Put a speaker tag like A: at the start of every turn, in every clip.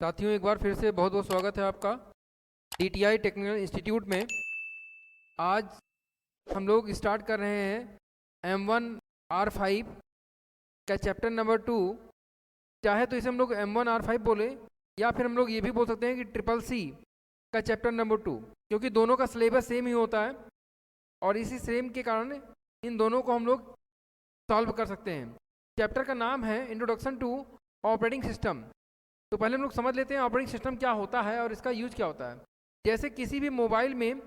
A: साथियों, एक बार फिर से बहुत बहुत स्वागत है आपका DTI टेक्निकल इंस्टीट्यूट में। आज हम लोग स्टार्ट कर रहे हैं M1R5 का चैप्टर नंबर 2। चाहे तो इसे हम लोग M1R5 बोले या फिर हम लोग ये भी बोल सकते हैं कि CCC का चैप्टर नंबर 2, क्योंकि दोनों का सिलेबस सेम ही होता है और इसी सेम के कारण इन दोनों को हम लोग सॉल्व कर सकते हैं। चैप्टर का नाम है इंट्रोडक्शन टू ऑपरेटिंग सिस्टम। तो पहले हम लोग समझ लेते हैं ऑपरेटिंग सिस्टम क्या होता है और इसका यूज क्या होता है। जैसे किसी भी मोबाइल में,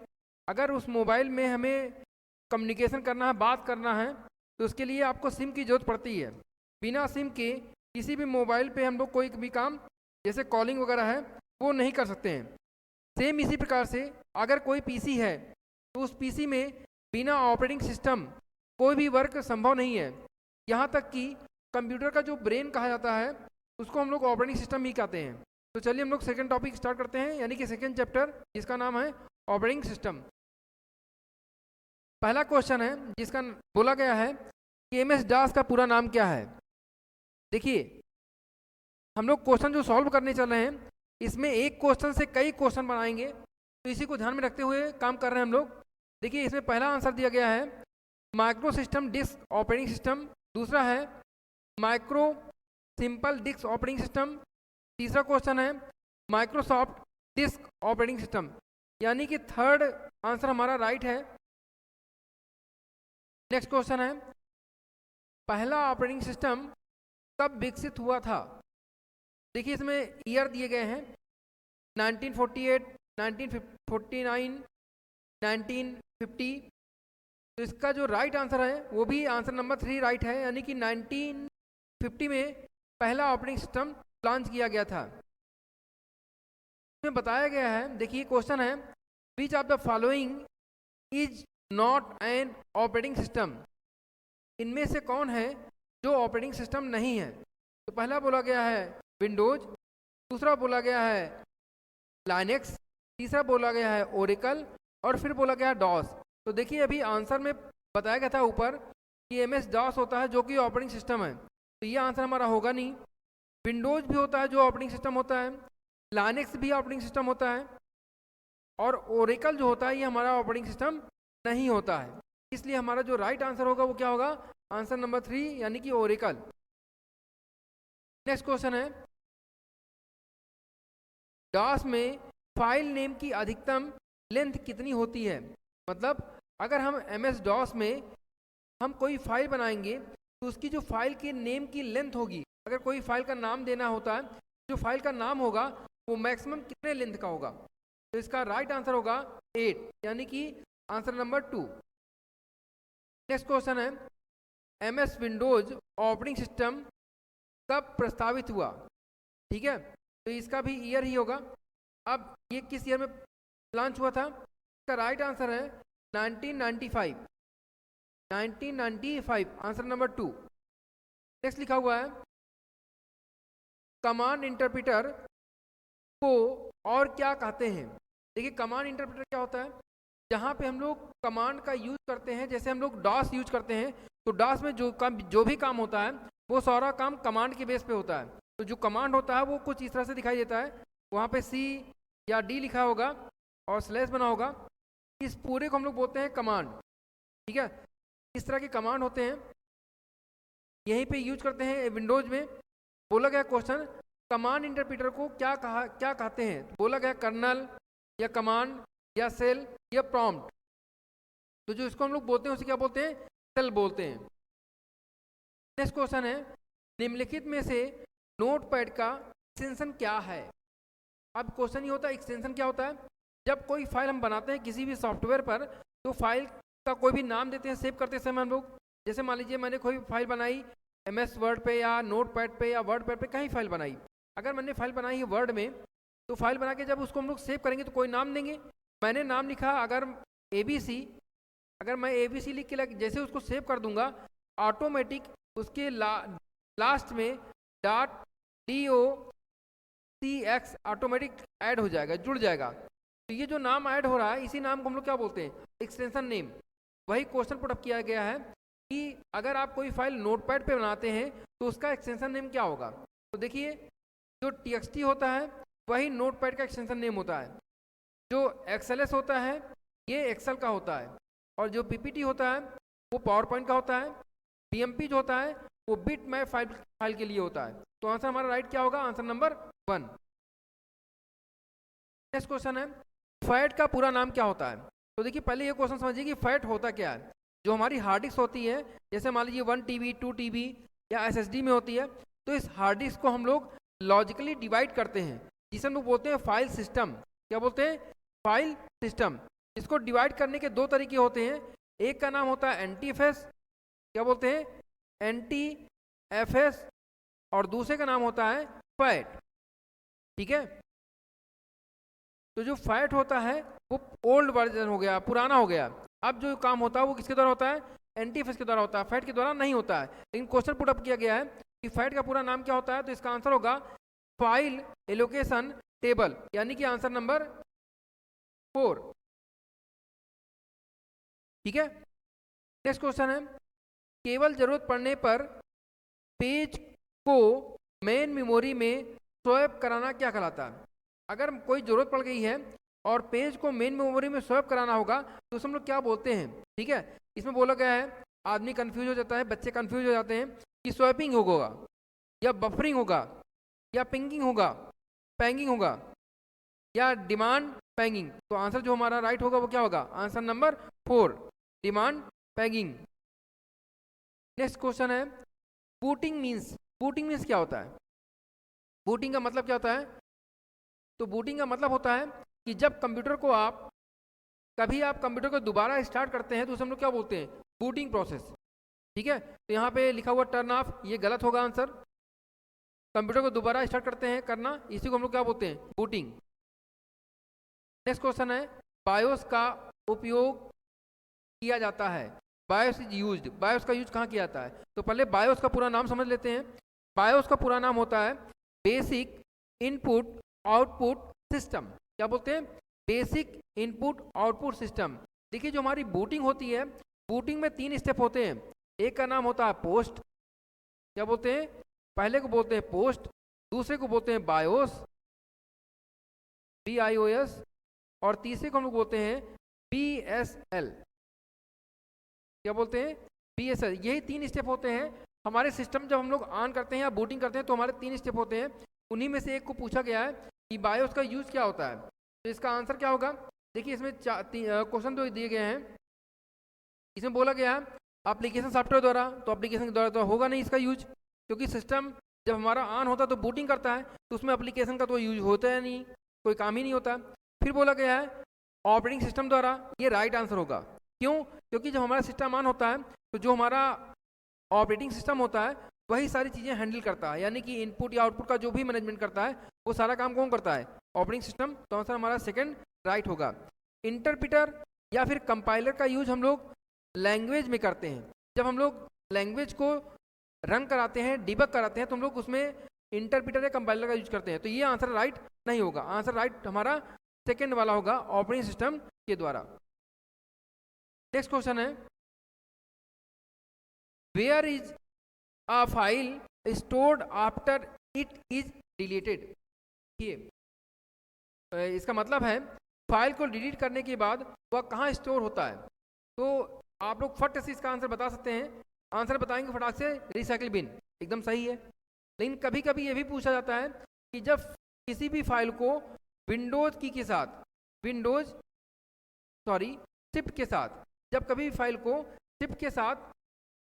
A: अगर उस मोबाइल में हमें कम्युनिकेशन करना है, बात करना है, तो उसके लिए आपको सिम की ज़रूरत पड़ती है। बिना सिम के किसी भी मोबाइल पे हम लोग कोई भी काम जैसे कॉलिंग वगैरह है वो नहीं कर सकते हैं। सेम इसी प्रकार से अगर कोई पीसी है तो उस पीसी में बिना ऑपरेटिंग सिस्टम कोई भी वर्क संभव नहीं है। यहाँ तक कि कंप्यूटर का जो ब्रेन कहा जाता है उसको हम लोग ऑपरेटिंग सिस्टम ही कहते हैं। तो चलिए हम लोग सेकंड टॉपिक स्टार्ट करते हैं, यानी कि सेकंड चैप्टर, जिसका नाम है ऑपरेटिंग सिस्टम। पहला क्वेश्चन है जिसका बोला गया है कि MS-DOS का पूरा नाम क्या है। देखिए, हम लोग क्वेश्चन जो सॉल्व करने चल रहे हैं इसमें एक क्वेश्चन से कई क्वेश्चन बनाएंगे, तो इसी को ध्यान में रखते हुए काम कर रहे हैं हम लोग। देखिए, इसमें पहला आंसर दिया गया है micro system disk operating system, दूसरा है micro simple disk operating system, तीसरा क्वेश्चन है माइक्रोसॉफ्ट डिस्क ऑपरेटिंग सिस्टम, यानी कि थर्ड आंसर हमारा राइट है। नेक्स्ट क्वेश्चन है पहला ऑपरेटिंग सिस्टम कब विकसित हुआ था। देखिए, इसमें ईयर दिए गए हैं 1948, 1949, 1950। तो इसका जो राइट आंसर है वो भी आंसर नंबर 3 राइट है, यानी कि 1950 में पहला ऑपरेटिंग सिस्टम लॉन्च किया गया था। इसमें बताया गया है, देखिए क्वेश्चन है which of the following is not an operating system. इनमें से कौन है जो ऑपरेटिंग सिस्टम नहीं है। तो पहला बोला गया है विंडोज, दूसरा बोला गया है लाइनेक्स, तीसरा बोला गया है ओरेकल और फिर बोला गया है डॉस। तो देखिए, अभी आंसर में बताया गया था ऊपर कि MS-DOS होता है जो कि ऑपरेटिंग सिस्टम है, तो ये आंसर हमारा होगा नहीं। विंडोज भी होता है जो ऑपरेटिंग सिस्टम होता है, लाइनेक्स भी ऑपरेटिंग सिस्टम होता है और ओरेकल जो होता है ये हमारा ऑपरेटिंग सिस्टम नहीं होता है। इसलिए हमारा जो राइट आंसर होगा वो क्या होगा, आंसर नंबर 3, यानी कि ओरेकल। नेक्स्ट क्वेश्चन है डॉस में फाइल नेम की अधिकतम लेंथ कितनी होती है। मतलब अगर हम MS-DOS में हम कोई फाइल बनाएंगे तो उसकी जो फाइल के नेम की लेंथ होगी, अगर कोई फाइल का नाम देना होता है, जो फाइल का नाम होगा वो मैक्सिमम कितने लेंथ का होगा। तो इसका राइट आंसर होगा 8, यानी कि आंसर नंबर 2। नेक्स्ट क्वेश्चन है MS विंडोज ऑपरेटिंग सिस्टम कब प्रस्तावित हुआ। ठीक है, तो इसका भी ईयर ही होगा। अब ये किस ईयर में लॉन्च हुआ था। इसका राइट आंसर है 1995, 1995, आंसर नंबर 2। नेक्स्ट लिखा हुआ है कमांड इंटरप्रेटर को और क्या कहते हैं। देखिए, कमांड इंटरप्रेटर क्या होता है, जहाँ पे हम लोग कमांड का यूज करते हैं। जैसे हम लोग डॉस यूज करते हैं तो डॉस में जो भी काम होता है वो सारा काम कमांड के बेस पे होता है। तो जो कमांड होता है वो कुछ इस तरह से दिखाई देता है, वहाँ पे C या D लिखा होगा और स्लैश बना होगा, इस पूरे को हम लोग बोलते हैं कमांड। ठीक है, इस तरह के कमांड होते हैं, यहीं पे यूज करते हैं विंडोज में। बोला गया क्वेश्चन कमांड इंटरप्रेटर को क्या कहते हैं। बोला गया कर्नल या कमांड या सेल या प्रॉम्प्ट। तो जो इसको हम लोग बोलते हैं उसे क्या बोलते हैं, सेल बोलते हैं। नेक्स्ट क्वेश्चन है निम्नलिखित में से नोटपैड का एक्सटेंशन क्या है। अब क्वेश्चन ये होता है एक्सटेंशन क्या होता है। जब कोई फाइल हम बनाते हैं किसी भी सॉफ्टवेयर पर, तो फाइल का कोई भी नाम देते हैं सेव करते समय हम लोग। जैसे मान लीजिए मैंने कोई फाइल बनाई MS वर्ड पे या नोटपैड पे या वर्ड पैड पे, कहीं फाइल बनाई। अगर मैंने फाइल बनाई है वर्ड में, तो फाइल बना के जब उसको हम लोग सेव करेंगे तो कोई नाम देंगे। मैंने नाम लिखा अगर ABC, अगर मैं ABC लिख के जैसे उसको सेव कर दूंगा, ऑटोमेटिक उसके लास्ट में .docx ऑटोमेटिक ऐड हो जाएगा, जुड़ जाएगा। तो ये जो नाम ऐड हो रहा है इसी नाम को हम लोग क्या बोलते हैं, एक्सटेंशन नेम। वही क्वेश्चन पुट अप किया गया है कि अगर आप कोई फाइल नोटपैड पे बनाते हैं तो उसका एक्सटेंशन नेम क्या होगा। तो देखिए, जो TXT होता है वही नोटपैड का एक्सटेंशन नेम होता है। जो XLS होता है ये एक्सेल का होता है, और जो PPT होता है वो पावर पॉइंट का होता है। BMP जो होता है वो बिट मैप फाइल के लिए होता है। तो आंसर हमारा राइट क्या होगा? Answer number 1। नेक्स्ट क्वेश्चन है, फैट का पूरा नाम क्या होता है? तो देखिए पहले ये क्वेश्चन समझिए कि फैट होता क्या है। जो हमारी हार्ड डिस्क होती है, जैसे मान लीजिए 1 TB 2 TB या SSD में होती है, तो इस हार्ड डिस्क को हम लोग लॉजिकली डिवाइड करते हैं, जिसे हम लोग बोलते हैं फाइल सिस्टम। क्या बोलते हैं? File system. इसको डिवाइड करने के 2 तरीके होते हैं। एक का नाम होता है NTFS, क्या बोलते हैं? NTFS, और दूसरे का नाम होता है फैट। ठीक है, तो जो फैट होता है वो ओल्ड वर्जन हो गया, पुराना हो गया। अब जो काम होता है वो किसके द्वारा होता है? NTFS के द्वारा होता है, फैट के द्वारा नहीं होता है। लेकिन क्वेश्चन पुट अप किया गया है कि फैट का पूरा नाम क्या होता है, तो इसका आंसर होगा फाइल एलोकेशन टेबल, यानी कि आंसर नंबर 4। ठीक है, नेक्स्ट क्वेश्चन है, केवल जरूरत पड़ने पर पेज को मेन मेमोरी में स्वैप कराना क्या कहलाता है? अगर कोई जरूरत पड़ गई है और पेज को मेन मेमोरी में स्वैप कराना होगा तो उसे हम लोग क्या बोलते हैं? ठीक है, इसमें बोला गया है, आदमी कंफ्यूज हो जाता है, बच्चे कंफ्यूज हो जाते हैं कि स्वैपिंग होगा या बफरिंग होगा या पिंगिंग होगा, पैंगिंग होगा या डिमांड पैंगिंग। तो आंसर जो हमारा राइट होगा वो क्या होगा? Answer number 4, demand paging. Next question है, बूटिंग मीन्स क्या होता है? बूटिंग का मतलब क्या होता है? तो बूटिंग का मतलब होता है कि जब कंप्यूटर को कभी आप कंप्यूटर को दोबारा स्टार्ट करते हैं तो उसे हम लोग क्या बोलते हैं? Booting process. ठीक है, तो यहाँ पे लिखा हुआ टर्न ऑफ, ये गलत होगा आंसर। कंप्यूटर को दोबारा स्टार्ट करते हैं करना, इसी को हम लोग क्या बोलते हैं? बूटिंग। नेक्स्ट क्वेश्चन है, बायोस का उपयोग किया जाता है, बायोस इज यूज्ड। बायोस का यूज कहाँ किया जाता है? तो पहले बायोस का पूरा नाम समझ लेते हैं। बायोस का पूरा नाम होता है बेसिक इनपुट आउटपुट सिस्टम। क्या बोलते हैं? Basic input output system. देखिए जो हमारी बूटिंग होती है, बूटिंग में 3 स्टेप होते हैं। एक का नाम होता है पोस्ट, क्या बोलते हैं? पहले को बोलते हैं पोस्ट, दूसरे को बोलते हैं बायोस BIOS, और तीसरे को हम लोग बोलते हैं BSL। क्या बोलते हैं? BSL। यही 3 स्टेप होते हैं हमारे सिस्टम। जब हम लोग ऑन करते हैं या बूटिंग करते हैं तो हमारे 3 स्टेप होते हैं। उन्हीं में से एक को पूछा गया है कि बायोस का यूज क्या होता है, तो इसका आंसर क्या होगा? देखिए इसमें क्वेश्चन तो दिए गए हैं, इसमें बोला गया है एप्लीकेशन सॉफ्टवेयर द्वारा, तो एप्लीकेशन के द्वारा तो होगा नहीं इसका यूज, क्योंकि सिस्टम जब हमारा ऑन होता है तो बूटिंग करता है, तो उसमें एप्लीकेशन का तो यूज होता है नहीं, कोई काम ही नहीं होता। फिर बोला गया है ऑपरेटिंग सिस्टम द्वारा, ये राइट आंसर होगा। क्यों? क्योंकि जब हमारा सिस्टम ऑन होता है तो जो हमारा ऑपरेटिंग सिस्टम होता है वही सारी चीज़ें हैंडल करता है, यानी कि इनपुट या आउटपुट का जो भी मैनेजमेंट करता है वो सारा काम कौन करता है? Operating system. तो आंसर हमारा सेकंड राइट होगा। इंटरप्रेटर या फिर कंपाइलर का यूज हम लोग लैंग्वेज में करते हैं। जब हम लोग लैंग्वेज को रन कराते हैं, डिबग कराते हैं, तो हम लोग उसमें इंटरप्रेटर या कंपाइलर का यूज करते हैं। तो ये आंसर राइट नहीं होगा, आंसर राइट हमारा सेकंड वाला होगा, ऑपरेटिंग सिस्टम के द्वारा। नेक्स्ट क्वेश्चन है, where is a file stored after it is deleted. इसका मतलब है फाइल को डिलीट करने के बाद वह कहाँ स्टोर होता है। तो आप लोग फट से इसका आंसर बता सकते हैं। आंसर बताएंगे फटाक से, रिसाइकिल बिन, एकदम सही है। लेकिन कभी कभी ये भी पूछा जाता है कि जब किसी भी फाइल को विंडोज की के साथ शिफ्ट के साथ, जब कभी भी फाइल को शिफ्ट के साथ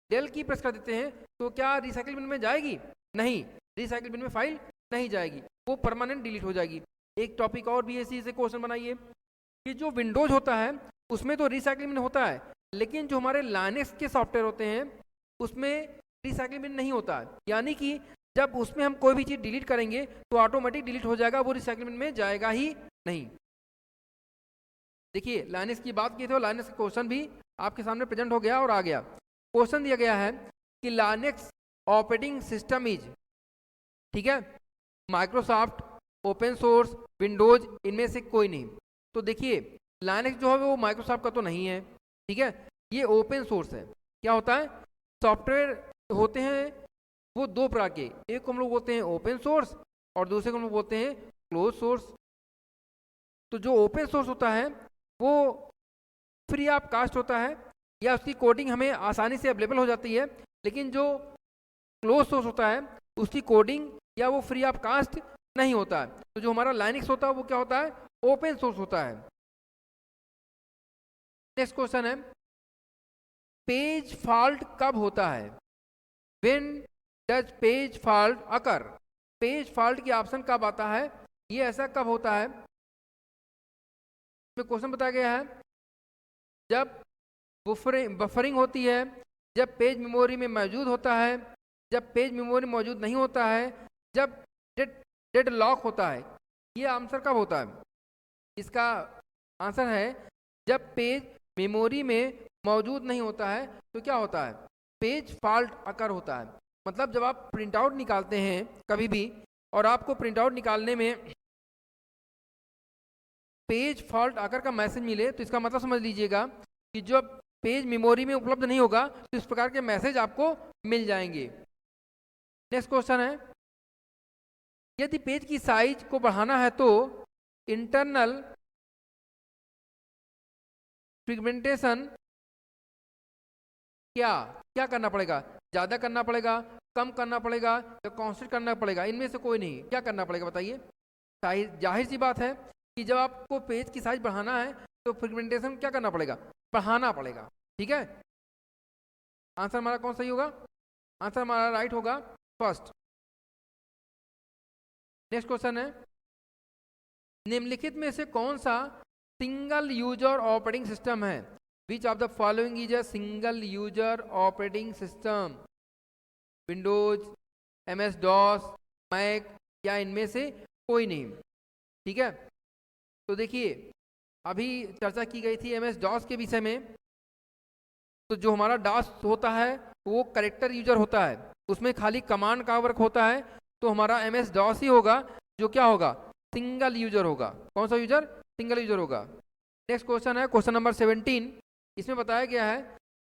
A: डेल की प्रेस कर देते हैं तो क्या रिसाइकिल बिन में जाएगी? नहीं, रिसाइकिल बिन में फाइल नहीं जाएगी, वो परमानेंट डिलीट हो जाएगी। एक टॉपिक और भी ऐसी से क्वेश्चन बनाइए कि जो विंडोज होता है उसमें तो रिसाइकिल बिन होता है, लेकिन जो हमारे लाइनक्स के सॉफ्टवेयर होते हैं उसमें रिसाइकिल बिन नहीं होता है। यानी कि जब उसमें हम कोई भी चीज़ डिलीट करेंगे तो ऑटोमेटिक डिलीट हो जाएगा, वो रिसाइकिल बिन में जाएगा ही नहीं। देखिए लाइनक्स की बात की तो लाइनक्स का क्वेश्चन भी आपके सामने प्रेजेंट हो गया और आ गया। क्वेश्चन दिया गया है कि लाइनक्स ऑपरेटिंग सिस्टम इज, ठीक है, माइक्रोसॉफ्ट, ओपन सोर्स, विंडोज, इनमें से कोई नहीं। तो देखिए लाइनक्स जो है वो माइक्रोसॉफ्ट का तो नहीं है, ठीक है, ये ओपन सोर्स है। क्या होता है? सॉफ्टवेयर होते हैं वो 2 प्रकार के, एक को हम लोग बोलते हैं ओपन सोर्स और दूसरे को हम लोग बोलते हैं क्लोज सोर्स। तो जो ओपन सोर्स होता है वो फ्री ऑफ कास्ट होता है या उसकी कोडिंग हमें आसानी से अवेलेबल हो जाती है, लेकिन जो क्लोज सोर्स होता है उसकी कोडिंग या वो फ्री ऑफ कास्ट नहीं होता है। तो जो हमारा लाइनक्स होता है वो क्या होता है, ओपन सोर्स होता है। नेक्स्ट क्वेश्चन है, पेज फॉल्ट कब होता है? When does page fault occur? Page fault की ऑप्शन कब आता है, ये ऐसा कब होता है? इसमें क्वेश्चन बताया गया है जब बफरिंग होती है, जब पेज मेमोरी में मौजूद होता है, जब पेज मेमोरी मौजूद नहीं होता है, जब डेड लॉक होता है। ये आंसर कब होता है? इसका आंसर है जब पेज मेमोरी में मौजूद नहीं होता है तो क्या होता है, पेज फॉल्ट अकर होता है। मतलब जब आप प्रिंट आउट निकालते हैं कभी भी और आपको प्रिंट आउट निकालने में पेज फॉल्ट अकर का मैसेज मिले तो इसका मतलब समझ लीजिएगा कि जब पेज मेमोरी में उपलब्ध नहीं होगा तो इस प्रकार के मैसेज आपको मिल जाएंगे। नेक्स्ट क्वेश्चन है, यदि पेज की साइज को बढ़ाना है तो इंटरनल फ्रेगमेंटेशन क्या करना पड़ेगा? ज़्यादा करना पड़ेगा, कम करना पड़ेगा या कांस्टेंट करना पड़ेगा? इनमें से कोई नहीं, क्या करना पड़ेगा बताइए? साइज, जाहिर सी बात है कि जब आपको पेज की साइज बढ़ाना है तो फ्रेगमेंटेशन क्या करना पड़ेगा, बढ़ाना पड़ेगा। ठीक है, आंसर हमारा कौन सही होगा? आंसर हमारा राइट होगा फर्स्ट। नेक्स्ट क्वेश्चन है, निम्नलिखित में से कौन सा सिंगल यूजर ऑपरेटिंग सिस्टम है? Which of the following is a single user operating system? Windows, MS DOS, Mac या इनमें से कोई नहीं। ठीक है, तो देखिए अभी चर्चा की गई थी MS DOS के विषय में। तो जो हमारा DOS होता है वो कैरेक्टर यूजर होता है, उसमें खाली कमांड का वर्क होता है। तो हमारा MS DOS ही होगा जो क्या होगा, सिंगल यूजर होगा। कौन सा यूजर? सिंगल यूजर होगा। नेक्स्ट क्वेश्चन है क्वेश्चन नंबर 17। इसमें बताया गया है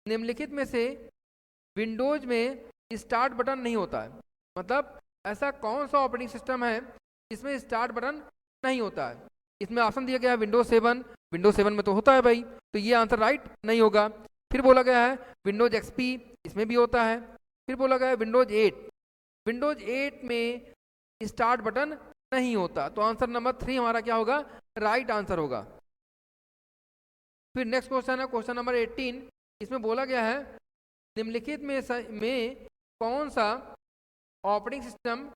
A: निम्नलिखित में से विंडोज में स्टार्ट बटन नहीं होता है। मतलब ऐसा कौन सा ऑपरेटिंग सिस्टम है जिसमें स्टार्ट बटन नहीं होता है? इसमें ऑप्शन दिया गया है विंडोज 7। विंडोज 7 में तो होता है भाई, तो ये आंसर राइट नहीं होगा। फिर बोला गया है विंडोज XP, इसमें भी होता है। फिर बोला गया है विंडोज 8, विंडोज 8 में स्टार्ट बटन नहीं होता। तो आंसर नंबर 3 हमारा क्या होगा, राइट आंसर होगा। फिर नेक्स्ट क्वेश्चन है क्वेश्चन नंबर 18। इसमें बोला गया है निम्नलिखित में कौन सा ऑपरेटिंग सिस्टम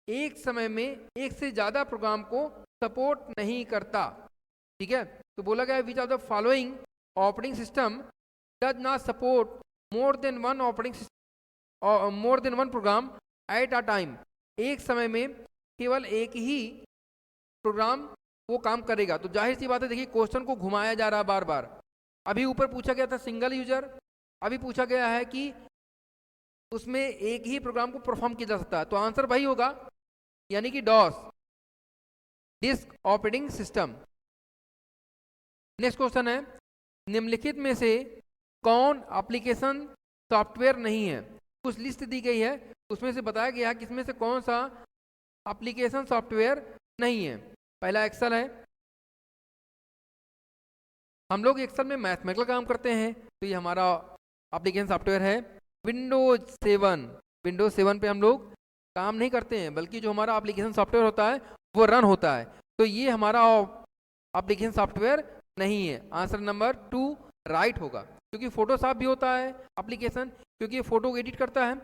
A: एक समय में एक से ज़्यादा प्रोग्राम को सपोर्ट नहीं करता? ठीक है, तो बोला गया है which of the following operating system does not support more than one program at a time? एक समय में केवल एक ही प्रोग्राम वो काम करेगा। तो जाहिर सी बात है, देखिए क्वेश्चन को घुमाया जा रहा है बार बार। अभी ऊपर पूछा गया था सिंगल यूजर, अभी पूछा गया है कि उसमें एक ही प्रोग्राम को परफॉर्म किया जा सकता है। तो आंसर वही होगा, यानी कि DOS, disk operating system. Next question है निम्नलिखित में से कौन एप्लीकेशन सॉफ्टवेयर नहीं है? कुछ लिस्ट दी गई है, उसमें से बताया गया है कि इसमें से कौन सा एप्लीकेशन सॉफ्टवेयर नहीं है। पहला एक्सेल है, हम लोग एक्सेल में मैथमेटिकल काम करते हैं तो ये हमारा एप्लीकेशन सॉफ्टवेयर है। विंडोज 7 पे हम लोग काम नहीं करते हैं, बल्कि जो हमारा एप्लीकेशन सॉफ्टवेयर होता है वो रन होता है। तो ये हमारा एप्लीकेशन सॉफ्टवेयर नहीं है। आंसर नंबर 2 राइट होगा, क्योंकि फोटोशॉप भी होता है एप्लीकेशन, क्योंकि फोटो को एडिट करता है।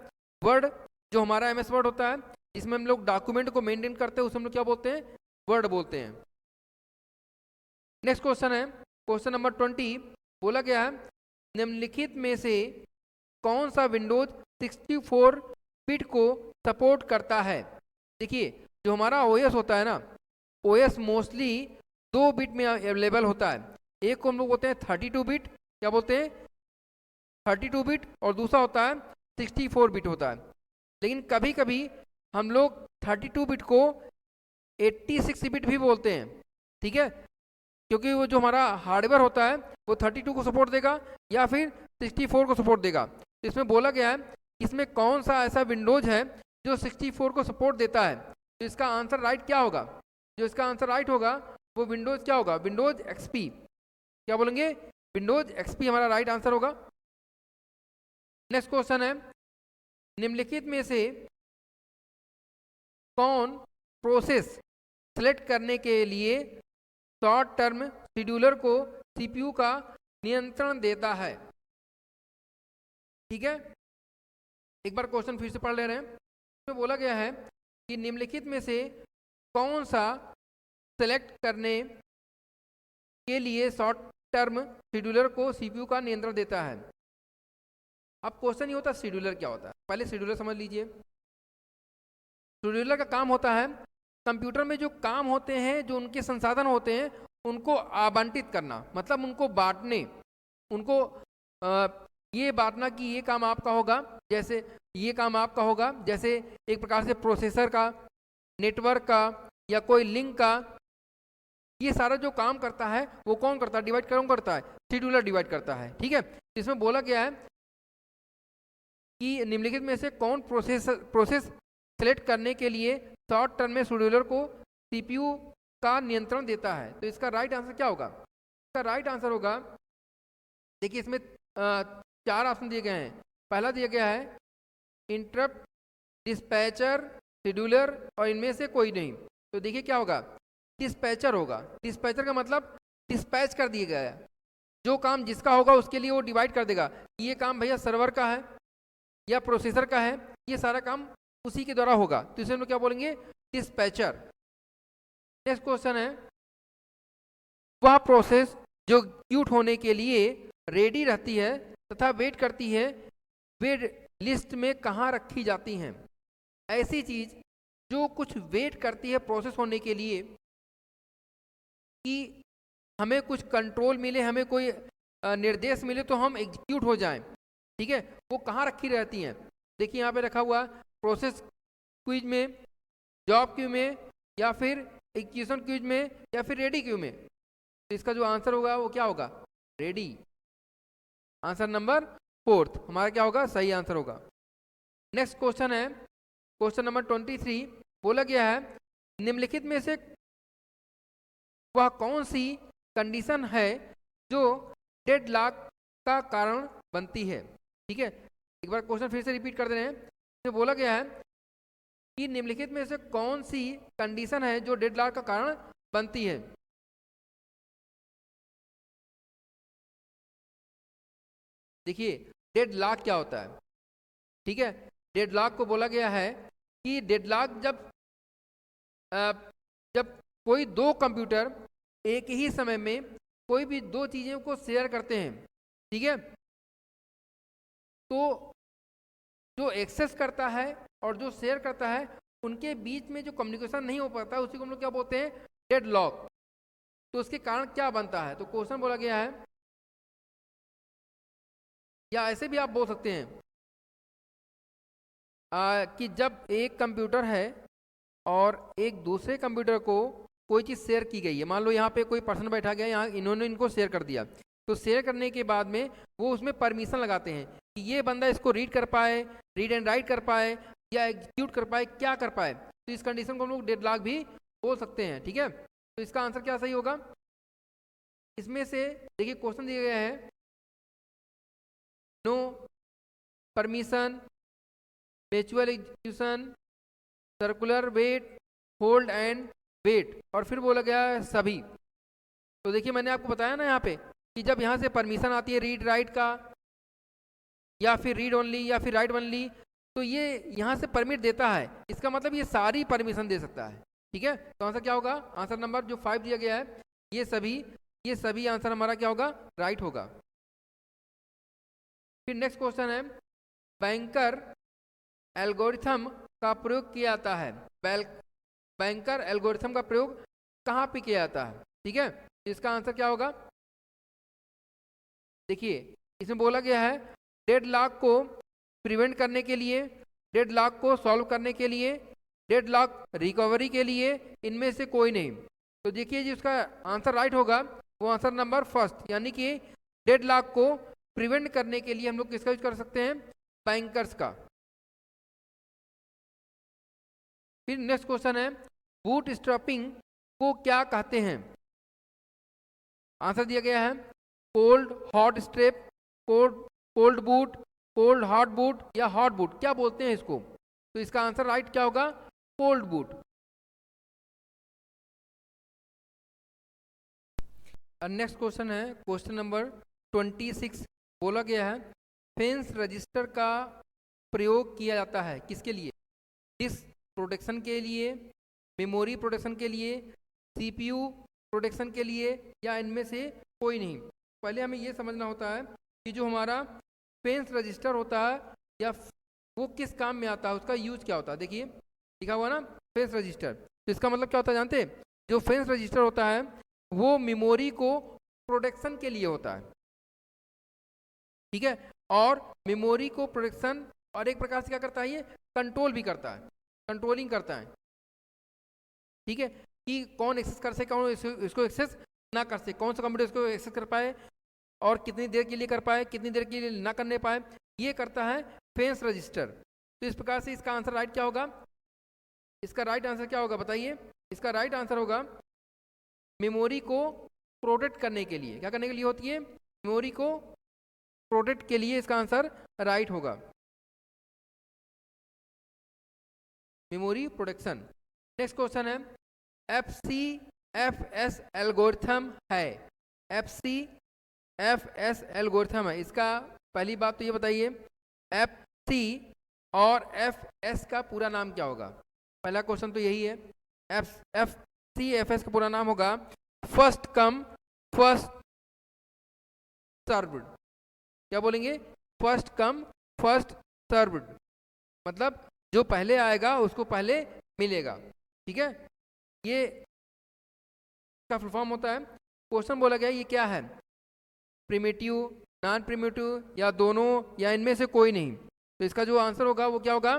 A: वर्ड, जो हमारा MS वर्ड होता है, जिसमें हम लोग डॉक्यूमेंट को मेंटेन करते हैं, उसे हम लोग क्या बोलते हैं, वर्ड बोलते हैं। नेक्स्ट क्वेश्चन है क्वेश्चन नंबर 20। बोला गया है निम्नलिखित में से कौन सा विंडोज 64 बिट को सपोर्ट करता है? देखिए जो हमारा OS होता है ना, OS मोस्टली 2 बिट में अवेलेबल होता है। एक को हम लोग बोलते हैं 32 बिट, क्या बोलते हैं, 32 बिट, और दूसरा होता है 64 बिट होता है। लेकिन कभी कभी हम लोग 32 बिट को 86 बिट भी बोलते हैं। ठीक है, क्योंकि वो जो हमारा हार्डवेयर होता है वो 32 को सपोर्ट देगा या फिर 64 को सपोर्ट देगा। तो इसमें बोला गया है इसमें कौन सा ऐसा विंडोज है जो 64 को सपोर्ट देता है? तो इसका आंसर राइट क्या होगा, जो इसका आंसर राइट होगा वो विंडोज क्या होगा, विंडोज एक्सपी। क्या बोलेंगे, विंडोज एक्सपी हमारा राइट आंसर होगा। नेक्स्ट क्वेश्चन है, निम्नलिखित में से कौन प्रोसेस सेलेक्ट करने के लिए शॉर्ट टर्म शेड्यूलर को सीपीयू का नियंत्रण देता है। ठीक है, एक बार क्वेश्चन फिर से पढ़ ले रहे हैं। इसमें बोला गया है कि निम्नलिखित में से कौन सा सेलेक्ट करने के लिए शॉर्ट टर्म शेड्यूलर को सीपीयू का नियंत्रण देता है। अब क्वेश्चन ये होता है शेड्यूलर क्या होता है, पहले शेड्यूलर समझ लीजिए। शेड्यूलर का काम होता है कंप्यूटर में जो काम होते हैं, जो उनके संसाधन होते हैं, उनको आवंटित करना, मतलब उनको बांटने, उनको ये बांटना कि ये काम आपका होगा, जैसे ये काम आपका होगा, जैसे एक प्रकार से प्रोसेसर का, नेटवर्क का या कोई लिंक का, ये सारा जो काम करता है वो कौन करता है, डिवाइड कौन करता है, शेड्यूलर डिवाइड करता है। ठीक है, इसमें बोला गया है कि निम्नलिखित में से कौन प्रोसेस सेलेक्ट करने के लिए शॉर्ट टर्म में शेड्यूलर को सीपीयू का नियंत्रण देता है। तो इसका राइट आंसर क्या होगा, इसका राइट आंसर होगा, देखिए इसमें 4 ऑप्शन दिए गए हैं। पहला दिया गया है इंटरप्ट, डिस्पैचर, शेड्यूलर और इनमें से कोई नहीं। तो देखिए क्या होगा, डिस्पैचर होगा। डिस्पैचर का मतलब डिस्पैच कर दिया गया है, जो काम जिसका होगा उसके लिए वो डिवाइड कर देगा, ये काम भैया सर्वर का है या प्रोसेसर का है, ये सारा काम उसी के द्वारा होगा। तो इसे हम लोग क्या बोलेंगे, डिस्पैचर। नेक्स्ट क्वेश्चन है, वह प्रोसेस जो एग्जीक्यूट होने के लिए रेडी रहती है तथा वेट करती है, वे लिस्ट में कहाँ रखी जाती हैं। ऐसी चीज जो कुछ वेट करती है प्रोसेस होने के लिए कि हमें कुछ कंट्रोल मिले, हमें कोई निर्देश मिले तो हम एग्जीक्यूट हो जाएं, ठीक है, वो कहाँ रखी रहती हैं। देखिए यहाँ पे रखा हुआ प्रोसेस क्यूज में, जॉब क्यू में, या फिर एग्जीक्यूशन क्यूज में, या फिर रेडी क्यू में। तो इसका जो आंसर होगा वो क्या होगा, रेडी। आंसर नंबर 4 हमारा क्या होगा, सही आंसर होगा। नेक्स्ट क्वेश्चन है, क्वेश्चन नंबर 23। बोला गया है निम्नलिखित में से वह कौन सी कंडीशन है जो डेडलॉक का कारण बनती है। ठीक है, एक बार क्वेश्चन फिर से रिपीट कर दे रहे हैं। तो बोला गया है कि निम्नलिखित में से कौन सी कंडीशन है जो डेडलॉक का कारण बनती है। देखिए डेडलॉक क्या होता है, ठीक है, डेडलॉक को बोला गया है कि डेडलॉक जब कोई 2 कंप्यूटर एक ही समय में कोई भी 2 चीज़ों को शेयर करते हैं, ठीक है, तो जो एक्सेस करता है और जो शेयर करता है उनके बीच में जो कम्युनिकेशन नहीं हो पाता उसी को हम लोग क्या बोलते हैं, डेडलॉक। तो उसके कारण क्या बनता है, तो क्वेश्चन बोला गया है, या ऐसे भी आप बोल सकते हैं कि जब एक कंप्यूटर है और एक दूसरे कंप्यूटर को कोई चीज़ शेयर की गई है, मान लो यहाँ पे कोई पर्सन बैठा गया, यहाँ इन्होंने इनको शेयर कर दिया, तो शेयर करने के बाद में वो उसमें परमिशन लगाते हैं कि ये बंदा इसको रीड कर पाए, रीड एंड राइट कर पाए, या एग्जीक्यूट कर पाए, क्या कर पाए। तो इस कंडीशन को हम लोग डेडलॉक भी बोल सकते हैं। ठीक है, तो इसका आंसर क्या सही होगा, इसमें से देखिए क्वेश्चन दिया गया है, no, permission, mutual execution, circular wait, hold and wait, और फिर बोला गया है सभी। तो देखिए मैंने आपको बताया ना यहाँ पे कि जब यहाँ से परमिशन आती है रीड राइट का, या फिर रीड ओनली, या फिर राइट ओनली, तो ये यहाँ से परमिट देता है, इसका मतलब ये सारी परमिशन दे सकता है। ठीक है, तो आंसर क्या होगा, आंसर नंबर जो 5 दिया गया है, ये सभी आंसर हमारा क्या होगा, राइट होगा। फिर नेक्स्ट क्वेश्चन है, बैंकर एल्गोरिथम का प्रयोग किया जाता है। बैंकर एल्गोरिथम का प्रयोग कहाँ पे किया जाता है। ठीक है, इसका आंसर क्या होगा, देखिए इसमें बोला गया है डेडलॉक को प्रिवेंट करने के लिए, डेडलॉक को सॉल्व करने के लिए, डेडलॉक रिकवरी के लिए, इनमें से कोई नहीं। तो देखिए जी उसका आंसर राइट होगा, वो आंसर नंबर 1, यानी कि डेडलॉक को प्रिवेंट करने के लिए हम लोग किसका यूज कर सकते हैं, बैंकर्स का। फिर नेक्स्ट क्वेश्चन है, बूटस्ट्रैपिंग को क्या कहते हैं? आंसर दिया गया है cold hot strap, cold boot, cold hot boot या हॉट बूट, क्या बोलते हैं इसको? तो इसका आंसर राइट क्या होगा? Cold boot. नेक्स्ट क्वेश्चन है क्वेश्चन नंबर 26। बोला गया है फेंस रजिस्टर का प्रयोग किया जाता है किसके लिए? डिस्क प्रोटेक्शन के लिए, मेमोरी प्रोटेक्शन के लिए, सीपीयू प्रोटेक्शन के लिए, या इनमें से कोई नहीं। पहले हमें ये समझना होता है कि जो हमारा फेंस रजिस्टर होता है या वो किस काम में आता है, उसका यूज क्या होता है। देखिए लिखा हुआ ना फेंस रजिस्टर, तो इसका मतलब क्या होता है जानते हैं? जो फेंस रजिस्टर होता है वो मेमोरी को प्रोटेक्शन के लिए होता है, ठीक है, और मेमोरी को प्रोटेक्शन और एक प्रकार से क्या करता है, ये कंट्रोल भी करता है, कंट्रोलिंग करता है, ठीक है, कि कौन एक्सेस कर सके, कौन इसको एक्सेस ना कर सके, कौन सा कंप्यूटर इसको एक्सेस कर पाए और कितनी देर के लिए कर पाए, कितनी देर के लिए ना करने पाए, ये करता है फेंस रजिस्टर। तो इस प्रकार से इसका आंसर राइट क्या होगा? इसका राइट आंसर क्या होगा बताइए? इसका राइट आंसर होगा मेमोरी को प्रोटेक्ट करने के लिए। क्या करने के लिए होती है? मेमोरी को प्रोटेक्ट के लिए इसका आंसर राइट होगा, मेमोरी प्रोटेक्शन। नेक्स्ट क्वेश्चन है FCFS एल्गोरिथम है, FCFS एल्गोरिथम है, इसका पहली बात तो ये बताइए FC और FS का पूरा नाम क्या होगा? पहला क्वेश्चन तो यही है। FCFS का पूरा नाम होगा फर्स्ट कम फर्स्ट सर्व्ड। क्या बोलेंगे? फर्स्ट कम फर्स्ट सर्व्ड, मतलब जो पहले आएगा उसको पहले मिलेगा, ठीक है, ये का फुल फॉर्म होता है। क्वेश्चन बोला गया ये क्या है? प्रिमिटिव, नॉन प्रिमिटिव, या दोनों, या इनमें से कोई नहीं। तो इसका जो आंसर होगा वो क्या होगा?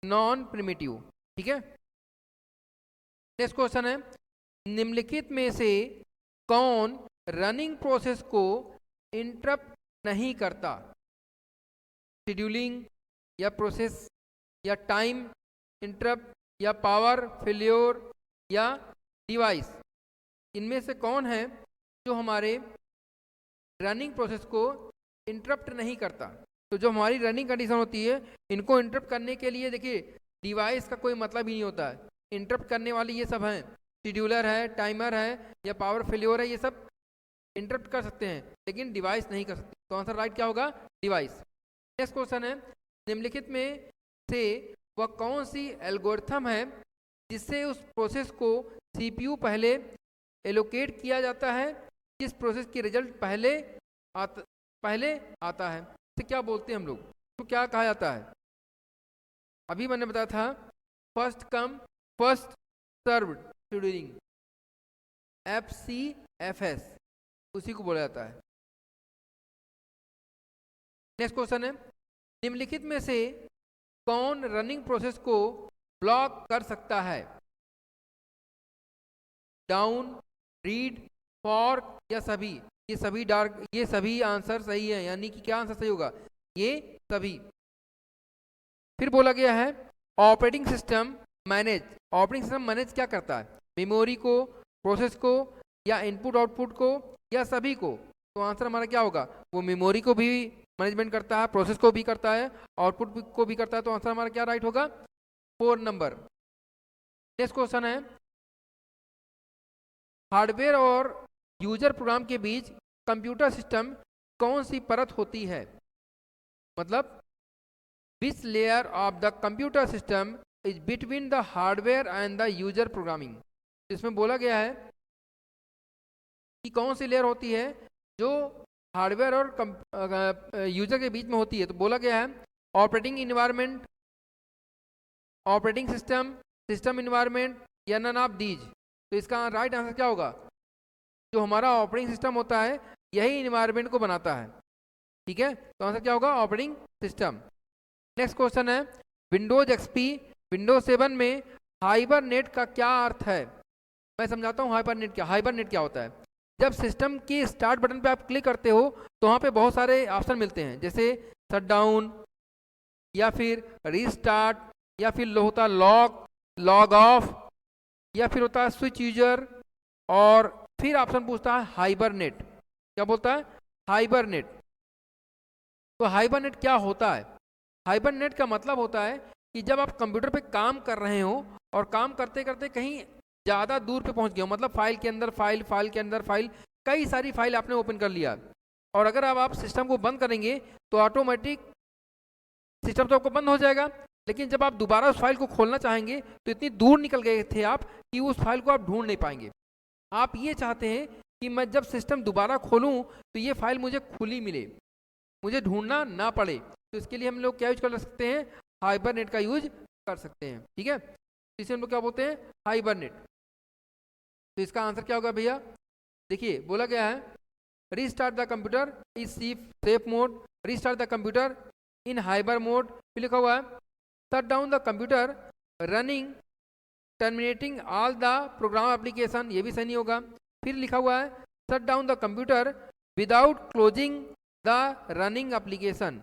A: नॉन प्रिमिटिव, ठीक है। नेक्स्ट क्वेश्चन है निम्नलिखित में से कौन रनिंग प्रोसेस को इंटरप्ट नहीं करता? शेड्यूलिंग, या प्रोसेस, या टाइम इंटरप्ट, या पावर फेल्योर, या डिवाइस। इनमें से कौन है जो हमारे रनिंग प्रोसेस को इंटरप्ट नहीं करता? तो जो हमारी रनिंग कंडीशन होती है इनको इंटरप्ट करने के लिए देखिए डिवाइस का कोई मतलब ही नहीं होता है। इंटरप्ट करने वाली ये सब हैं, शेड्यूलर है, टाइमर है, या पावर फेल्योर है, ये सब इंटरप्ट कर सकते हैं लेकिन डिवाइस नहीं कर सकते। तो आंसर राइट क्या होगा? डिवाइस। नेक्स्ट क्वेश्चन है निम्नलिखित में से वह कौन सी एल्गोरिथम है जिससे उस प्रोसेस को सीपीयू पहले एलोकेट किया जाता है, जिस प्रोसेस की रिजल्ट पहले आता है, तो क्या बोलते हैं हम लोग, तो क्या कहा जाता है? अभी मैंने बताया था first come first served scheduling, FCFS, उसी को बोला जाता है। नेक्स्ट क्वेश्चन है निम्नलिखित में से कौन रनिंग प्रोसेस को ब्लॉक कर सकता है? डाउन, रीड, फॉर्क, या सभी? ये सभी आंसर सही है, यानी कि क्या आंसर सही होगा? ये सभी। फिर बोला गया है ऑपरेटिंग सिस्टम मैनेज क्या करता है? मेमोरी को, प्रोसेस को, या इनपुट आउटपुट को, या सभी को? तो आंसर हमारा क्या होगा? वो मेमोरी को भी मैनेजमेंट करता है, प्रोसेस को भी करता है, आउटपुट को भी करता है। तो आंसर हमारा क्या राइट होगा? 4 नंबर। नेक्स्ट क्वेश्चन है हार्डवेयर और यूजर प्रोग्राम के बीच कंप्यूटर सिस्टम कौन सी परत होती है? मतलब which layer of the computer system is between the hardware and the user programming. इसमें बोला गया है कि कौन सी लेयर होती है जो हार्डवेयर और यूजर के बीच में होती है। तो बोला गया है operating environment, operating system, system environment, या नन ऑफ दीज। तो इसका राइट आंसर क्या होगा? जो हमारा ऑपरेटिंग सिस्टम होता है यही इन्वायरमेंट को बनाता है, ठीक है। तो आंसर क्या होगा? Operating system. नेक्स्ट क्वेश्चन है विंडोज एक्सपी विंडोज 7 में हाइबरनेट का क्या अर्थ है? मैं समझाता हूँ हाइबरनेट क्या होता है। जब सिस्टम की स्टार्ट बटन पे आप क्लिक करते हो तो वहाँ पे बहुत सारे ऑप्शन मिलते हैं, जैसे शट डाउन, या फिर रीस्टार्ट, या फिर होता लॉग ऑफ, या फिर होता है स्विच यूजर, और फिर ऑप्शन पूछता है हाइबरनेट। क्या बोलता है? हाइबरनेट। तो हाइबरनेट क्या होता है? हाइबरनेट का मतलब होता है कि जब आप कंप्यूटर पे काम कर रहे हो और काम करते करते कहीं ज़्यादा दूर पे पहुंच गए हो, मतलब फाइल के अंदर फाइल, फाइल के अंदर फाइल, कई सारी फाइल आपने ओपन कर लिया, और अगर अब आप सिस्टम को बंद करेंगे तो ऑटोमेटिक सिस्टम तो आपको बंद हो जाएगा, लेकिन जब आप दोबारा उस फाइल को खोलना चाहेंगे तो इतनी दूर निकल गए थे आप कि उस फाइल को आप ढूंढ नहीं पाएंगे। आप ये चाहते हैं कि मैं जब सिस्टम दोबारा खोलूं तो ये फाइल मुझे खुली मिले, मुझे ढूंढना ना पड़े। तो इसके लिए हम लोग क्या यूज कर सकते हैं? हाइबरनेट का यूज कर सकते हैं। ठीक है, इसे हम लोग क्या बोलते हैं? हाइबरनेट। तो इसका आंसर क्या होगा भैया? देखिए बोला गया है restart the computer is safe mode, restart the computer in Haber mode. फिर लिखा हुआ है shut down the computer running terminating all the programme application, ये भी सही नहीं होगा। फिर लिखा हुआ है shut down the computer without closing the running application.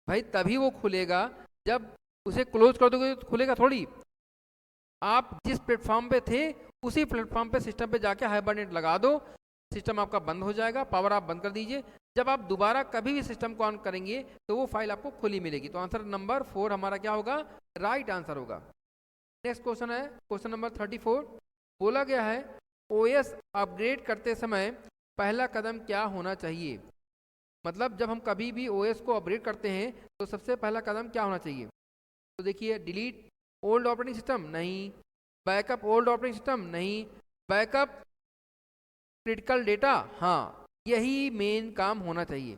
A: भाई तभी वो खुलेगा जब उसे क्लोज कर दोगे तो खुलेगा थोड़ी। आप जिस प्लेटफॉर्म पे थे उसी प्लेटफॉर्म पे सिस्टम पे जाके हाइबरनेट लगा दो, सिस्टम आपका बंद हो जाएगा, पावर आप बंद कर दीजिए। जब आप दोबारा कभी भी सिस्टम को ऑन करेंगे तो वो फाइल आपको खुली मिलेगी। तो आंसर नंबर 4 हमारा क्या होगा? राइट आंसर होगा। नेक्स्ट क्वेश्चन है क्वेश्चन नंबर 34। बोला गया है ओएस अपग्रेड करते समय पहला कदम क्या होना चाहिए? मतलब जब हम कभी भी ओएस को अपग्रेड करते हैं तो सबसे पहला कदम क्या होना चाहिए? तो देखिए डिलीट ओल्ड ऑपरेटिंग सिस्टम नहीं, बैकअप ओल्ड ऑपरेटिंग सिस्टम नहीं, बैकअप क्रिटिकल डेटा, हाँ यही मेन काम होना चाहिए।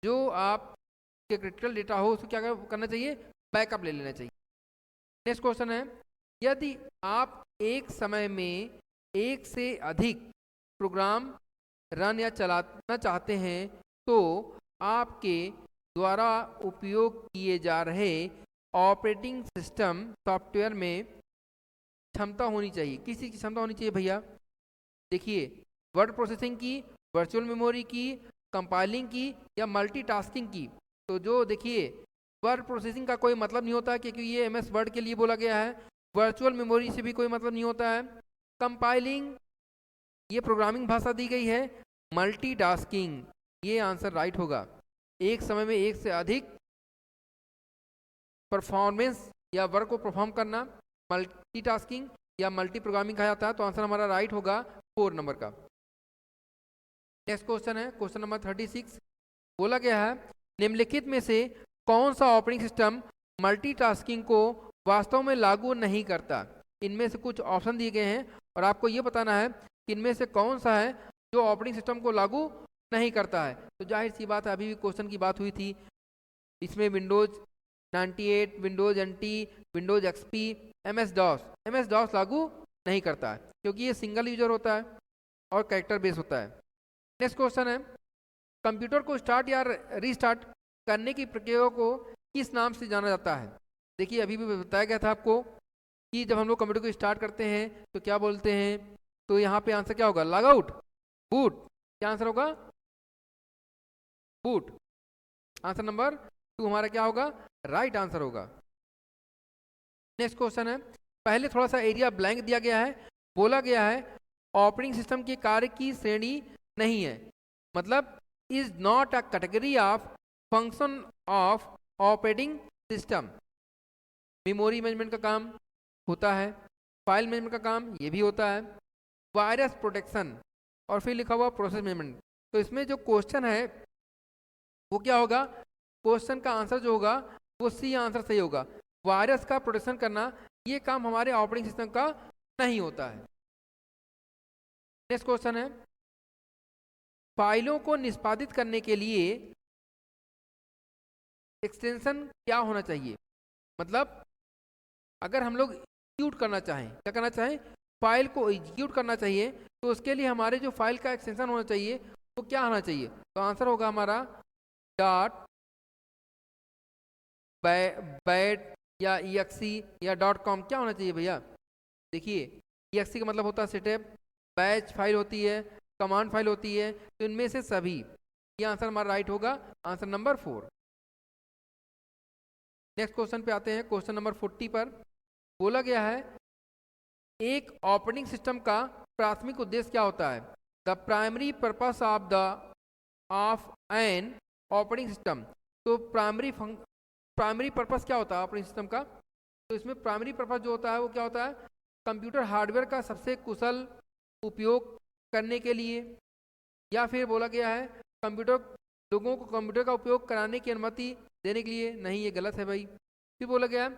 A: जो आपके क्रिटिकल डेटा हो उसको क्या करना चाहिए? बैकअप ले लेना चाहिए। नेक्स्ट क्वेश्चन है यदि आप एक समय में एक से अधिक प्रोग्राम रन या चलाना चाहते हैं तो आपके द्वारा उपयोग किए जा रहे ऑपरेटिंग सिस्टम सॉफ्टवेयर में क्षमता होनी चाहिए। किसी की क्षमता होनी चाहिए भैया? देखिए वर्ड प्रोसेसिंग की, वर्चुअल मेमोरी की, कंपाइलिंग की, या मल्टीटास्किंग की। तो जो देखिए वर्ड प्रोसेसिंग का कोई मतलब नहीं होता क्योंकि ये एमएस वर्ड के लिए बोला गया है। वर्चुअल मेमोरी से भी कोई मतलब नहीं होता है। कंपाइलिंग ये प्रोग्रामिंग भाषा दी गई है। मल्टीटास्किंग ये आंसर राइट होगा। एक समय में एक से अधिक परफॉर्मेंस या वर्क को परफॉर्म करना मल्टीटास्किंग या मल्टी प्रोग्रामिंग कहा जाता है। तो आंसर हमारा राइट होगा 4 नंबर का। नेक्स्ट क्वेश्चन है क्वेश्चन नंबर 36। बोला गया है निम्नलिखित में से कौन सा ऑपरेटिंग सिस्टम मल्टीटास्किंग को वास्तव में लागू नहीं करता? इनमें से कुछ ऑप्शन दिए गए हैं और आपको ये बताना है कि इनमें से कौन सा है जो ऑपरेटिंग सिस्टम को लागू नहीं करता है। तो जाहिर सी बात है, अभी भी क्वेश्चन की बात हुई थी, इसमें Windows 98, Windows NT, Windows XP, MS DOS लागू नहीं करता है क्योंकि ये सिंगल यूजर होता है और कैरेक्टर बेस होता है। नेक्स्ट क्वेश्चन है कंप्यूटर को स्टार्ट या रीस्टार्ट करने की प्रक्रिया को किस नाम से जाना जाता है? देखिए अभी भी बताया गया था आपको कि जब हम लोग कंप्यूटर को स्टार्ट करते हैं तो क्या बोलते हैं। तो यहाँ पे आंसर क्या होगा? Log out, boot. क्या आंसर होगा? बूट। आंसर नंबर 2 हमारा क्या होगा? राइट आंसर होगा। नेक्स्ट क्वेश्चन है पहले थोड़ा सा एरिया ब्लैंक दिया गया है। बोला गया है ऑपरेटिंग सिस्टम के कार्य की श्रेणी नहीं है, मतलब is not a category of function of operating system. Memory management का काम होता है, फाइल मैनेजमेंट का काम ये भी होता है, वायरस प्रोटेक्शन, और फिर लिखा हुआ प्रोसेस मैनेजमेंट। तो इसमें जो क्वेश्चन है वो क्या होगा? क्वेश्चन का आंसर जो होगा वो सी आंसर सही होगा। वायरस का प्रोटेक्शन करना ये काम हमारे ऑपरेटिंग सिस्टम का नहीं होता है। नेक्स्ट क्वेश्चन है फाइलों को निष्पादित करने के लिए एक्सटेंशन क्या होना चाहिए? मतलब अगर हम लोग एग्जीक्यूट करना चाहें, क्या करना चाहें? फाइल को एग्जीक्यूट करना चाहिए, तो उसके लिए हमारे जो फाइल का एक्सटेंशन होना चाहिए वो क्या होना चाहिए? तो आंसर होगा हमारा डॉट बैट या exe या .com। क्या होना चाहिए भैया? देखिए exe का मतलब होता है सेटअप, बैच फाइल होती है, कमांड फाइल होती है, तो इनमें से सभी। ये आंसर हमारा राइट होगा, आंसर नंबर 4। नेक्स्ट क्वेश्चन पे आते हैं क्वेश्चन नंबर 40 पर। बोला गया है एक ऑपरेटिंग सिस्टम का प्राथमिक उद्देश्य क्या होता है? The primary purpose of an operating system. तो प्राइमरी पर्पस क्या होता है ऑपरेटिंग सिस्टम का? तो इसमें प्राइमरी पर्पस जो होता है वो क्या होता है? कंप्यूटर हार्डवेयर का सबसे कुशल उपयोग करने के लिए, या फिर बोला गया है लोगों को कंप्यूटर का उपयोग कराने की अनुमति देने के लिए। नहीं, ये गलत है भाई। फिर बोला गया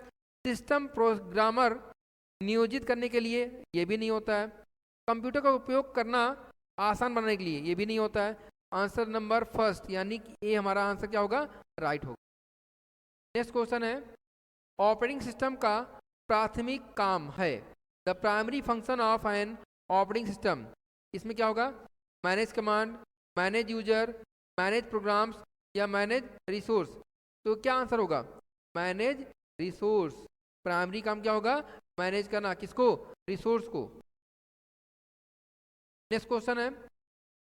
A: सिस्टम प्रोग्रामर नियोजित करने के लिए, ये भी नहीं होता है। कंप्यूटर का उपयोग करना आसान बनाने के लिए, ये भी नहीं होता है। आंसर नंबर फर्स्ट यानी कि ए हमारा आंसर क्या होगा? राइट होगा। नेक्स्ट क्वेश्चन है, ऑपरेटिंग सिस्टम का प्राथमिक काम है। The primary function of an operating system. इसमें क्या होगा? Manage command, manage user, manage programs या मैनेज रिसोर्स। तो क्या आंसर होगा? Manage resource. प्राइमरी काम क्या होगा? मैनेज करना, किसको? रिसोर्स को। नेक्स्ट क्वेश्चन है,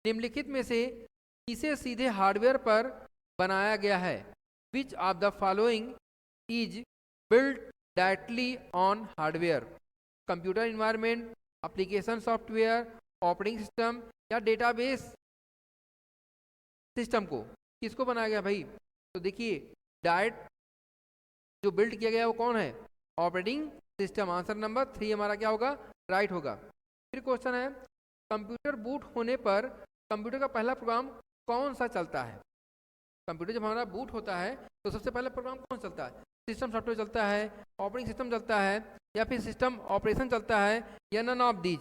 A: निम्नलिखित में से किसे सीधे हार्डवेयर पर बनाया गया है? Which of the following is built directly on hardware? Computer environment, application software, operating system या डेटाबेस सिस्टम को किसको बनाया गया भाई? तो देखिए डायरेक्ट जो बिल्ड किया गया वो कौन है? Operating system. आंसर नंबर 3 हमारा क्या होगा? राइट होगा। फिर क्वेश्चन है, कंप्यूटर बूट होने पर कंप्यूटर का पहला प्रोग्राम कौन सा चलता है? कंप्यूटर जब हमारा बूट होता है तो सबसे पहला प्रोग्राम कौन चलता है? सिस्टम सॉफ्टवेयर चलता है, ऑपरेटिंग सिस्टम चलता है, या फिर सिस्टम ऑपरेशन चलता है, या नन ऑफ दीज।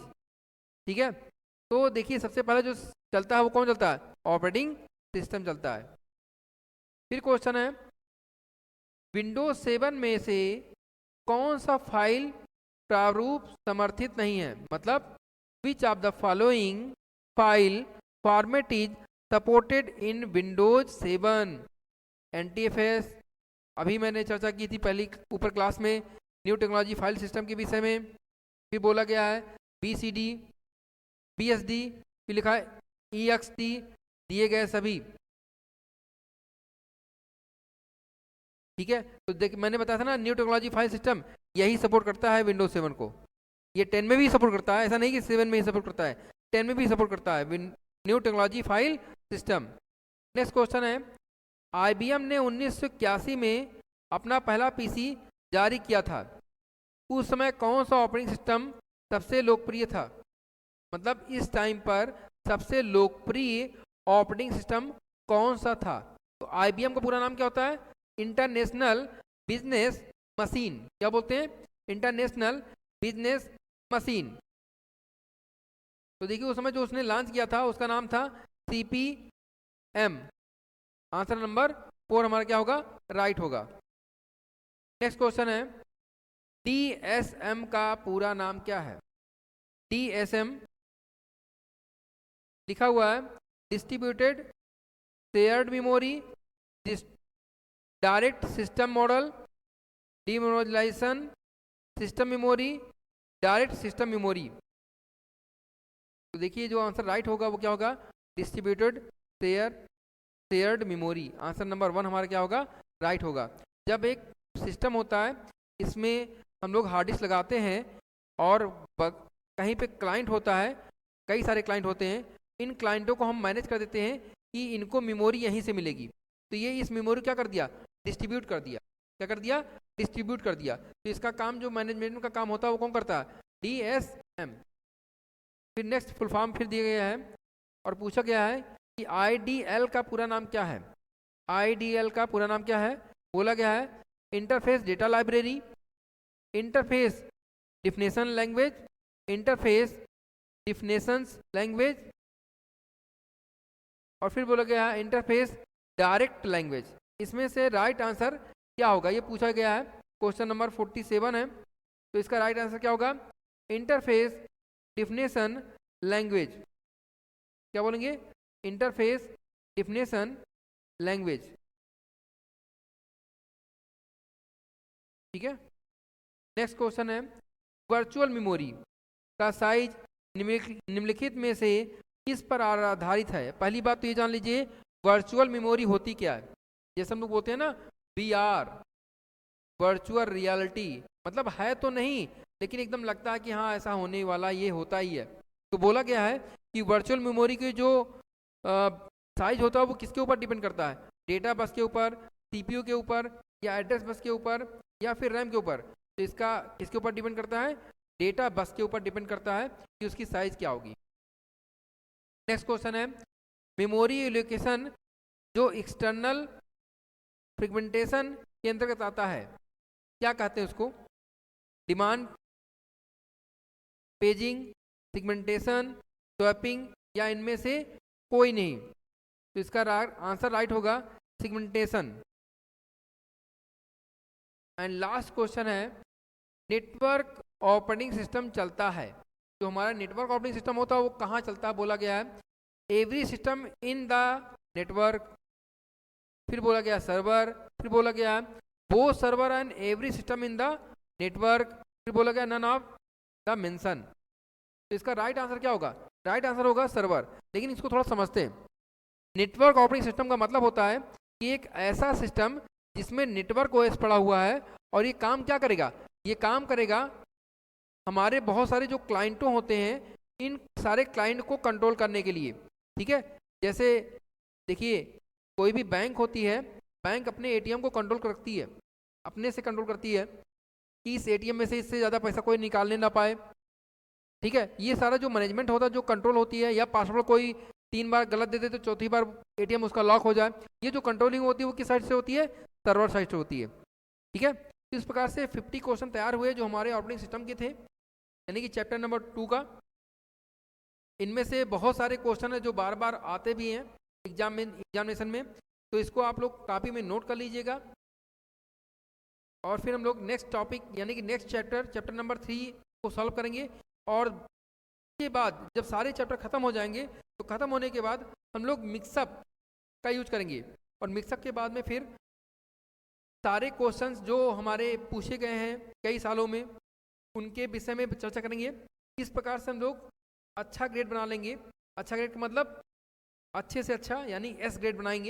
A: ठीक है, तो देखिए सबसे पहले जो चलता है वो कौन चलता है? ऑपरेटिंग सिस्टम चलता है। फिर क्वेश्चन है, विंडोज 7 में से कौन सा फाइल प्रारूप समर्थित नहीं है? मतलब विच of the following file format is supported in Windows 7? NTFS, अभी मैंने चर्चा की थी पहली ऊपर क्लास में न्यू टेक्नोलॉजी फाइल सिस्टम के विषय में। फिर बोला गया है BCD, BSD, फिर लिखा है EXT, दिए गए सभी। ठीक है, तो देख मैंने बताया था ना न्यू टेक्नोलॉजी फाइल सिस्टम यही सपोर्ट करता है विंडोज 7 को। ये 10 में भी सपोर्ट करता है, ऐसा नहीं कि 7 में ही सपोर्ट करता है, 10 में भी सपोर्ट करता है new technology file system. Next question है, IBM ने 1981 में अपना पहला PC जारी किया था। उस समय कौन सा ऑपरेटिंग सिस्टम सबसे लोकप्रिय था? मतलब इस टाइम पर सबसे लोकप्रिय ऑपरेटिंग सिस्टम कौन सा था? तो IBM का पूरा नाम क्या होता है? International business machine. क्या बोलते हैं? International business machine. तो देखिए उस समय जो उसने लॉन्च किया था उसका नाम था CPM। आंसर नंबर 4 हमारा क्या होगा? राइट होगा। नेक्स्ट क्वेश्चन है, DSM का पूरा नाम क्या है? DSM लिखा हुआ है distributed shared memory, direct system model, demonalization system memory, direct system memory. तो देखिए जो आंसर राइट होगा वो क्या होगा? Distributed shared memory. Answer number 1 हमारा क्या होगा? राइट होगा। जब एक सिस्टम होता है इसमें हम लोग हार्ड डिस्क लगाते हैं और कहीं पे क्लाइंट होता है, कई सारे क्लाइंट होते हैं, इन क्लाइंटों को हम मैनेज कर देते हैं कि इनको मेमोरी यहीं से मिलेगी। तो ये इस मेमोरी क्या कर दिया? डिस्ट्रीब्यूट कर दिया। क्या कर दिया? डिस्ट्रीब्यूट कर दिया। तो इसका काम जो मैनेजमेंट का काम होता है वो कौन करता है? DSM। फिर नेक्स्ट फुल फॉर्म फिर दिया गया है और पूछा गया है कि IDL का पूरा नाम क्या है? IDL का पूरा नाम क्या है? बोला गया है interface data library, interface definition language, interface definitions language, और फिर बोला गया है इंटरफेस डायरेक्ट लैंग्वेज। इसमें से राइट आंसर क्या होगा? ये पूछा गया है, क्वेश्चन नंबर 47 है। तो इसका राइट आंसर क्या होगा? Interface definition language. क्या बोलेंगे? Interface definition language. ठीक है, नेक्स्ट क्वेश्चन है, वर्चुअल मेमोरी का साइज निम्नलिखित में से किस पर आधारित है? पहली बात तो ये जान लीजिए वर्चुअल मेमोरी होती क्या है। जैसे हम लोग बोलते हैं ना VR, वर्चुअल रियलिटी, मतलब है तो नहीं लेकिन एकदम लगता है कि हाँ ऐसा होने वाला, ये होता ही है। तो बोला गया है कि वर्चुअल मेमोरी की जो साइज होता है वो किसके ऊपर डिपेंड करता है, डेटा बस के ऊपर, सीपीयू के ऊपर, या एड्रेस बस के ऊपर, या फिर रैम के ऊपर। तो इसका किसके ऊपर डिपेंड करता है, डेटा बस के ऊपर डिपेंड करता है कि उसकी साइज क्या होगी। नेक्स्ट क्वेश्चन है, मेमोरी एलोकेशन जो एक्सटर्नल फ्रेगमेंटेशन के अंतर्गत आता है, क्या कहते हैं उसको, डिमांड, पेजिंग, सेगमेंटेशन, स्वैपिंग, या इनमें से कोई नहीं। तो इसका आंसर राइट होगा सेगमेंटेशन। एंड लास्ट क्वेश्चन है, नेटवर्क ऑपरेटिंग सिस्टम चलता है, जो हमारा नेटवर्क ऑपरेटिंग सिस्टम होता है वो कहाँ चलता है, बोला गया है every system in the network, फिर बोला गया सर्वर, फिर बोला गया both server and every system in the network, फिर बोला गया नन ऑफ द मेंशन। तो इसका राइट आंसर क्या होगा, राइट आंसर होगा सर्वर। लेकिन इसको थोड़ा समझते हैं। नेटवर्क ऑपरेटिंग सिस्टम का मतलब होता है कि एक ऐसा सिस्टम जिसमें नेटवर्क ओएस पड़ा हुआ है, और ये काम क्या करेगा, ये काम करेगा हमारे बहुत सारे जो क्लाइंटों होते हैं, इन सारे क्लाइंट को कंट्रोल करने के लिए। ठीक है, जैसे देखिए कोई भी बैंक होती है, बैंक अपने एटीएम को कंट्रोल करती है, अपने से कंट्रोल करती है कि इस एटीएम में से इससे ज़्यादा पैसा कोई निकालने ना पाए। ठीक है, ये सारा जो मैनेजमेंट होता है, जो कंट्रोल होती है, या पासवर्ड कोई 3 बार गलत दे दे तो चौथी बार एटीएम उसका लॉक हो जाए, ये जो कंट्रोलिंग होती है वो किस साइड से होती है, सर्वर साइड से होती है। ठीक है, इस प्रकार से 50 क्वेश्चन तैयार हुए जो हमारे ऑपरेटिंग सिस्टम के थे, यानी कि चैप्टर नंबर 2 का। इनमें से बहुत सारे क्वेश्चन है जो बार बार आते भी हैं एग्जामिनेशन में, तो इसको आप लोग कॉपी में नोट कर लीजिएगा। और फिर हम लोग नेक्स्ट टॉपिक यानी कि नेक्स्ट चैप्टर नंबर 3 को सॉल्व करेंगे। और के बाद जब सारे चैप्टर खत्म हो जाएंगे तो खत्म होने के बाद हम लोग मिक्सअप का यूज करेंगे, और मिक्सअप के बाद में फिर सारे क्वेश्चंस जो हमारे पूछे गए हैं कई सालों में, उनके विषय में चर्चा करेंगे। इस प्रकार से हम लोग अच्छा ग्रेड बना लेंगे। अच्छा ग्रेड का मतलब अच्छे से अच्छा यानी एस ग्रेड बनाएंगे।